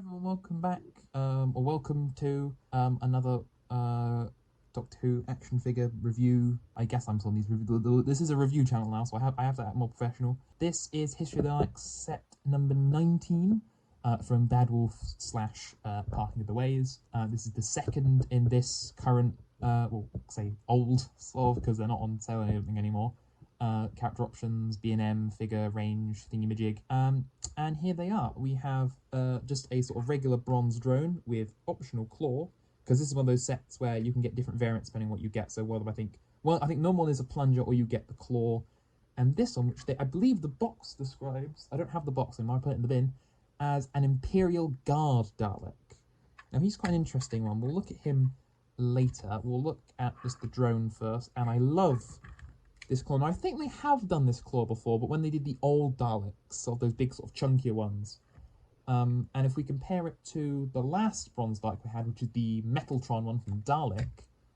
everyone, welcome back, or welcome to another Doctor Who action figure review. I guess I'm on these reviews. This is a review channel now, so I have to act more professional. This is History of the Daleks set number 19 from Bad Wolf / Parting of the Ways. This is the second in this current, well, say old sort of, because they're not on sale or anything anymore. Character options, B&M, figure, range, thingy-majig. And here they are. We have just a sort of regular bronze drone with optional claw, because this is one of those sets where you can get different variants depending on what you get. So I think normal is a plunger, or you get the claw. And this one, which I believe the box describes, I don't have the box anymore, I put it in the bin, as an Imperial Guard Dalek. Now he's quite an interesting one. We'll look at him later. We'll look at just the drone first, and I love this claw. Now, I think they have done this claw before, but when they did the old Daleks, sort of those big sort of chunkier ones. And if we compare it to the last bronze Dalek we had, which is the Metaltron one from Dalek,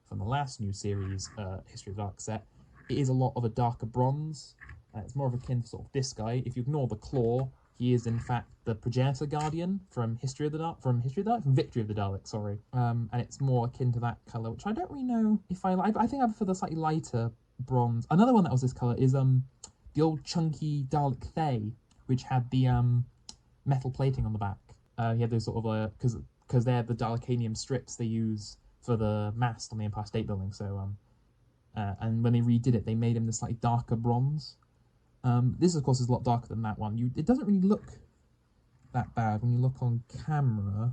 from the last new series, History of the Daleks set, it is a lot of a darker bronze. It's more of akin to sort of this guy. If you ignore the claw, he is in fact the Progenitor Guardian from Victory of the Daleks, sorry. And it's more akin to that colour, which I don't really know if I like. I think I prefer the slightly lighter bronze. Another one that was this colour is the old chunky Dalek Thay, which had the metal plating on the back. He had those sort of because they're the Dalekanium strips they use for the mast on the Empire State Building. So and when they redid it, they made him this slightly darker bronze. This of course is a lot darker than that one. It doesn't really look that bad when you look on camera.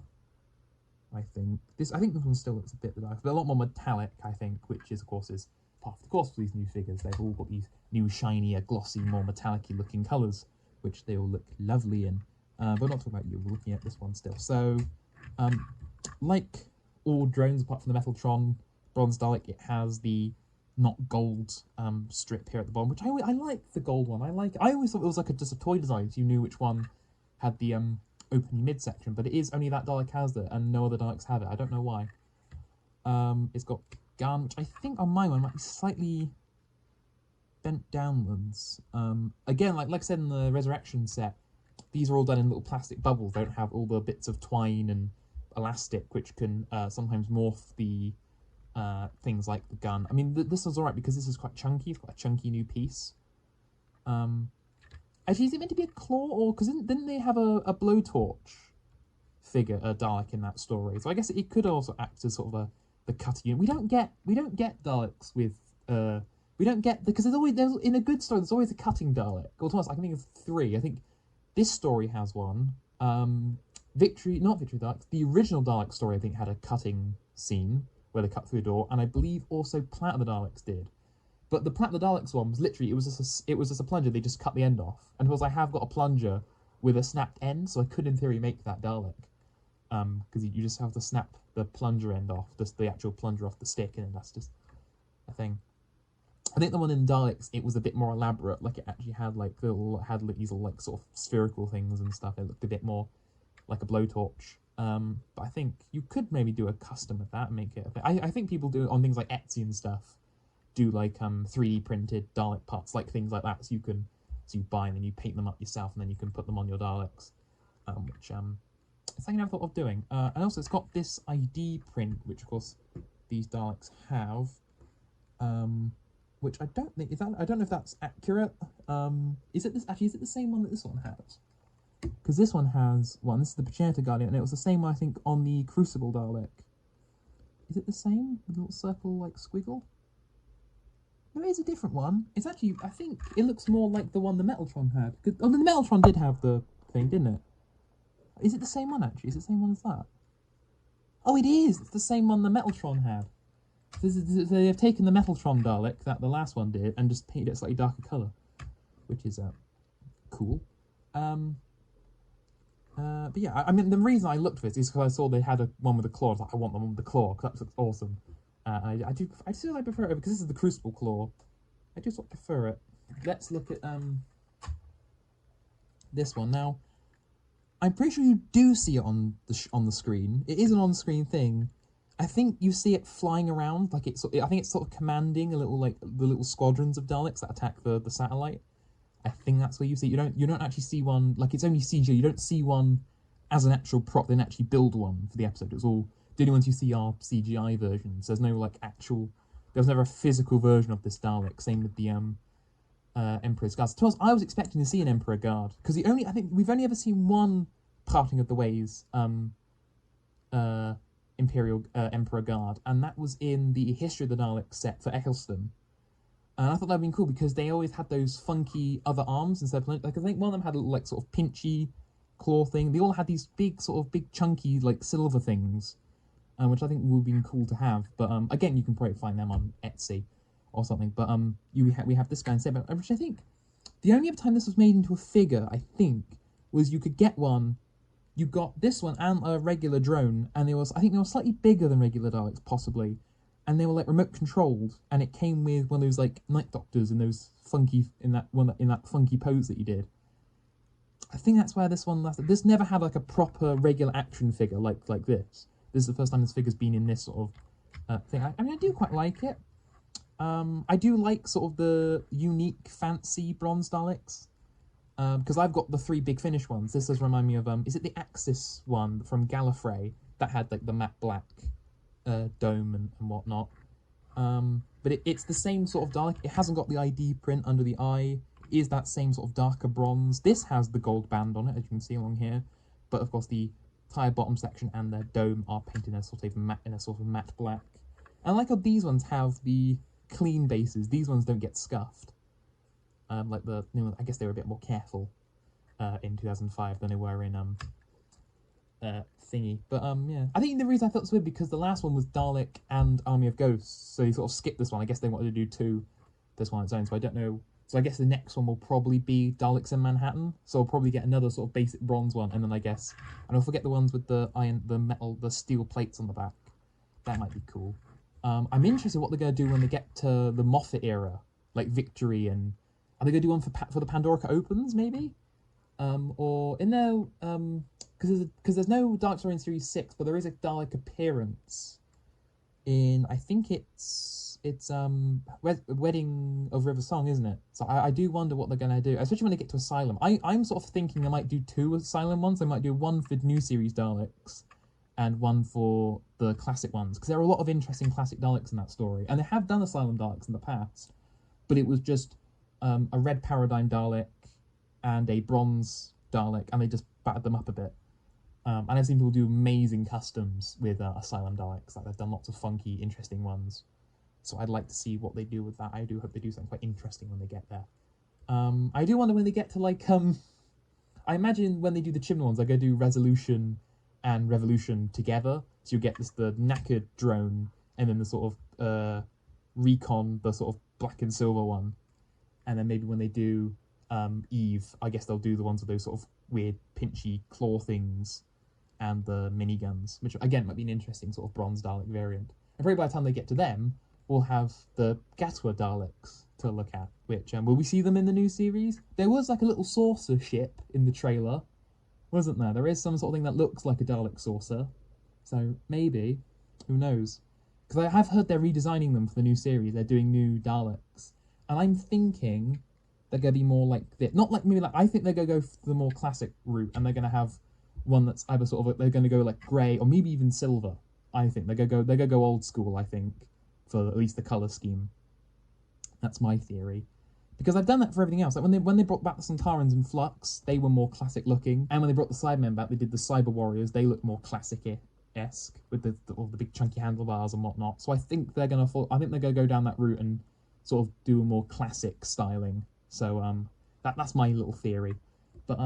I think this one still looks a bit darker, but a lot more metallic. I think, which is of course part of the course for these new figures. They've all got these new shinier, glossy, more metallic-y looking colours, which they all look lovely in. But not talking about you, we're looking at this one still. So, like all drones apart from the Metaltron Bronze Dalek, it has the not gold strip here at the bottom, which I like the gold one. I always thought it was like just a toy design, so you knew which one had the opening midsection, but it is only that Dalek has it, and no other Daleks have it. I don't know why. It's got gun, which I think on my one might be slightly bent downwards. Again, like I said in the Resurrection set, these are all done in little plastic bubbles. They don't have all the bits of twine and elastic, which can sometimes morph the things like the gun. I mean, this one's alright because this is quite chunky. It's quite a chunky new piece. Actually, is it meant to be a claw, or because didn't they have a blowtorch figure, a Dalek in that story? So I guess it could also act as sort of the cutting unit. We don't get Daleks with we don't get because there's in a good story there's always a cutting Dalek. Or to us, I can think of 3. I think this story has one. Victory Daleks. The original Dalek story I think had a cutting scene where they cut through a door, and I believe also Planet of the Daleks did. But the Planet of the Daleks one was literally it was just a plunger. They just cut the end off, and of course I have got a plunger with a snapped end, so I could in theory make that Dalek. Because you just have to snap the plunger end off, just the actual plunger off the stick, and that's just a thing. I think the one in Daleks, it was a bit more elaborate. Like it actually had these little like sort of spherical things and stuff. It looked a bit more like a blowtorch. But I think you could maybe do a custom of that and make it. I think people do it on things like Etsy and stuff. Do like 3D printed Dalek parts, like things like that. So you buy and then you paint them up yourself, and then you can put them on your Daleks. Which it's something I never thought of doing. And also it's got this ID print, which of course these Daleks have. Which I don't think I don't know if that's accurate. Is it the same one that this one has? Because this one has one. This is the Progenitor Guardian, and it was the same one I think on the Crucible Dalek. Is it the same? With a little circle like squiggle? No, it is a different one. It's actually, I think it looks more like the one the Metaltron had. The Metaltron did have the thing, didn't it? Is it the same one actually? Is it the same one as that? Oh, it is. It's the same one the Metaltron had. They've taken the Metaltron Dalek that the last one did and just painted it a slightly darker colour, which is cool. But yeah, I mean, the reason I looked for this is because I saw they had one with a claw. I was like, I want the one with the claw because that looks awesome. I still prefer it because this is the Crucible claw. I just prefer it. Let's look at this one now. I'm pretty sure you do see it on the screen. It is an on-screen thing. I think you see it flying around, like I think it's sort of commanding the little squadrons of Daleks that attack the satellite. I think that's where you see it. You don't actually see one, like it's only CG. You don't see one as an actual prop. They didn't actually build one for the episode. It was all, the only ones you see are CGI versions. There's no like actual, there was never a physical version of this Dalek. Same with the Emperor's Guards. To us, I was expecting to see an Emperor Guard, because I think we've only ever seen one Parting of the Ways Imperial Emperor Guard, and that was in the History of the Daleks set for Eccleston. And I thought that'd been cool because they always had those funky other arms instead of, like, I think one of them had a little, like, sort of pinchy claw thing. They all had these big chunky like silver things, which I think would have been cool to have. But again, you can probably find them on Etsy or something. But we have this guy instead, which I think the only other time this was made into a figure, I think, was you could get one. You got this one and a regular drone, and I think they were slightly bigger than regular Daleks, possibly, and they were like remote controlled, and it came with one of those like Night Doctors in those funky in that funky pose that you did. I think that's where this one lasted. This never had like a proper regular action figure like this. This is the first time this figure's been in this sort of thing. I mean, I do quite like it. I do like sort of the unique, fancy bronze Daleks. Because I've got the 3 Big Finish ones. This does remind me of, is it the Axis one from Gallifrey that had like the matte black dome and whatnot? But it's the same sort of Dalek. It hasn't got the ID print under the eye. It is that same sort of darker bronze. This has the gold band on it, as you can see along here. But of course, the entire bottom section and their dome are painted in a sort of matte black. And I like how these ones have the clean bases. These ones don't get scuffed. Like the new one, I guess they were a bit more careful in 2005 than they were in thingy. But yeah, I think the reason I thought it was weird because the last one was Dalek and Army of Ghosts, so you sort of skipped this one. I guess they wanted to do this one on its own. So I don't know. So I guess the next one will probably be Daleks in Manhattan. So I'll probably get another sort of basic bronze one, and then I guess, and I'll forget the ones with the the steel plates on the back. That might be cool. I'm interested in what they're going to do when they get to the Moffat era, like Victory and. Are they going to do one for the Pandorica Opens, maybe? Or in there, because there's no Daleks in Series 6, but there is a Dalek appearance in, I think it's Wedding of River Song, isn't it? So I do wonder what they're going to do, especially when they get to Asylum. I'm sort of thinking they might do 2 Asylum ones. They might do one for new series Daleks and one for the classic ones, because there are a lot of interesting classic Daleks in that story. And they have done Asylum Daleks in the past, but it was just a red Paradigm Dalek and a bronze Dalek, and they just battered them up a bit. And I've seen people do amazing customs with Asylum Daleks. Like, they've done lots of funky, interesting ones. So I'd like to see what they do with that. I do hope they do something quite interesting when they get there. I do wonder when they get to, like, I imagine when they do the Chibnall ones, they're going to do Resolution and Revolution together. So you get the knackered drone, and then the sort of Recon, the sort of black and silver one. And then maybe when they do Eve, I guess they'll do the ones with those sort of weird pinchy claw things and the miniguns, which again might be an interesting sort of bronze Dalek variant. And probably by the time they get to them, we'll have the Gatwa Daleks to look at, which will we see them in the new series? There was like a little saucer ship in the trailer, wasn't there? There is some sort of thing that looks like a Dalek saucer, so maybe, who knows? Because I have heard they're redesigning them for the new series. They're doing new Daleks. And I'm thinking they're going to be more like this. Not like maybe like, I think they're going to go for the more classic route, and they're going to have one that's either sort of, they're going to go like grey or maybe even silver. I think they're going to go old school, I think, for at least the colour scheme. That's my theory. Because I've done that for everything else. Like when they brought back the Centaurans in Flux, they were more classic looking. And when they brought the Cybermen back, they did the Cyber Warriors. They look more classic-esque with all the big chunky handlebars and whatnot. So I think they're going to go down that route and sort of do a more classic styling. So that's my little theory. But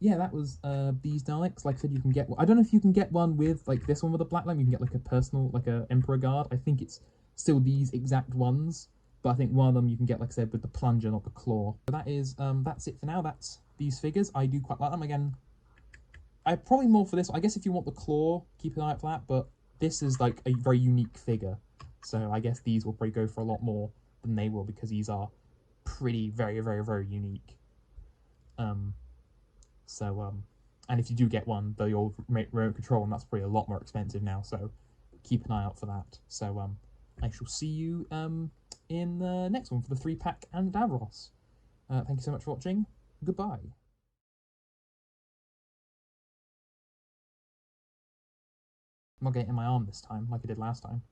yeah, that was these Daleks. Like I said, you can get, I don't know if you can get one with like this one with a black lamp. You can get like a personal, like a Emperor Guard. I think it's still these exact ones, but I think one of them you can get, like I said, with the plunger, not the claw. So that is that's it for now. That's these figures. I do quite like them. Again, I probably more for this. I guess if you want the claw, keep an eye out for that. But this is like a very unique figure, so I guess these will probably go for a lot more than they will, because these are pretty very unique. And if you do get one, the old remote control, and that's probably a lot more expensive now, so keep an eye out for that. So I shall see you in the next one for the 3-pack and Davros. Thank you so much for watching. Goodbye. I'm not getting it in my arm this time like I did last time.